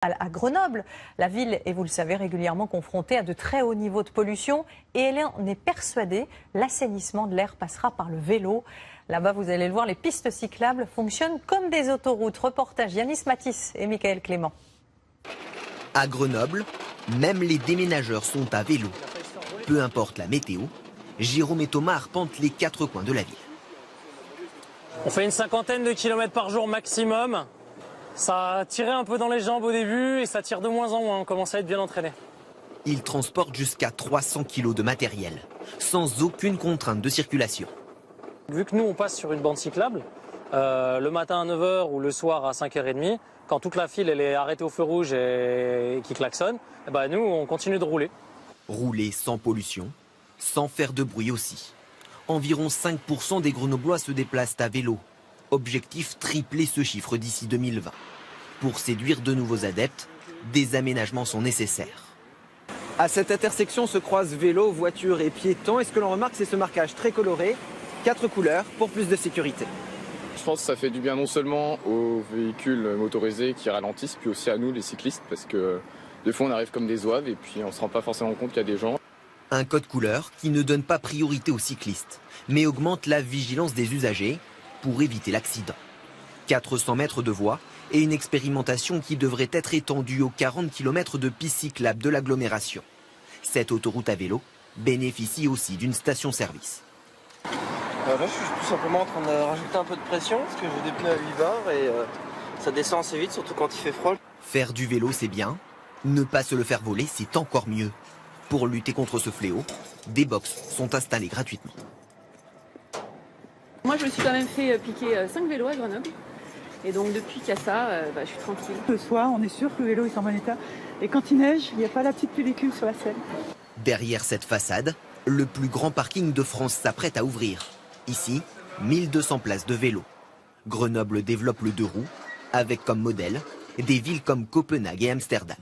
À Grenoble, la ville est, vous le savez, régulièrement confrontée à de très hauts niveaux de pollution et elle en est persuadée, l'assainissement de l'air passera par le vélo. Là-bas, vous allez le voir, les pistes cyclables fonctionnent comme des autoroutes. Reportage Yanis Matisse et Michael Clément. À Grenoble, même les déménageurs sont à vélo. Peu importe la météo, Jérôme et Thomas arpentent les quatre coins de la ville. On fait une 50aine de kilomètres par jour maximum. Ça tirait un peu dans les jambes au début et ça tire de moins en moins, on commence à être bien entraîné. Ils transportent jusqu'à 300 kg de matériel, sans aucune contrainte de circulation. Vu que nous on passe sur une bande cyclable, le matin à 9h ou le soir à 5h30, quand toute la file elle est arrêtée au feu rouge et qui klaxonne, nous on continue de rouler. Rouler sans pollution, sans faire de bruit aussi. Environ 5% des Grenoblois se déplacent à vélo. Objectif, tripler ce chiffre d'ici 2020. Pour séduire de nouveaux adeptes, des aménagements sont nécessaires. À cette intersection se croisent vélos, voitures et piétons. Et ce que l'on remarque, c'est ce marquage très coloré, 4 couleurs pour plus de sécurité. Je pense que ça fait du bien non seulement aux véhicules motorisés qui ralentissent, puis aussi à nous, les cyclistes, parce que des fois on arrive comme des zouaves et puis on ne se rend pas forcément compte qu'il y a des gens. Un code couleur qui ne donne pas priorité aux cyclistes, mais augmente la vigilance des usagers pour éviter l'accident. 400 mètres de voies et une expérimentation qui devrait être étendue aux 40 km de pistes cyclables de l'agglomération. Cette autoroute à vélo bénéficie aussi d'une station-service. Là, je suis tout simplement en train de rajouter un peu de pression parce que j'ai des pneus à 8 bars et ça descend assez vite, surtout quand il fait froid. Faire du vélo, c'est bien. Ne pas se le faire voler, c'est encore mieux. Pour lutter contre ce fléau, des box sont installés gratuitement. Moi, je me suis quand même fait piquer 5 vélos à Grenoble. Et donc, depuis qu'il y a ça, je suis tranquille. Le soir, on est sûr que le vélo est en bon état. Et quand il neige, il n'y a pas la petite pellicule sur la selle. Derrière cette façade, le plus grand parking de France s'apprête à ouvrir. Ici, 1200 places de vélo. Grenoble développe le deux roues, avec comme modèle des villes comme Copenhague et Amsterdam.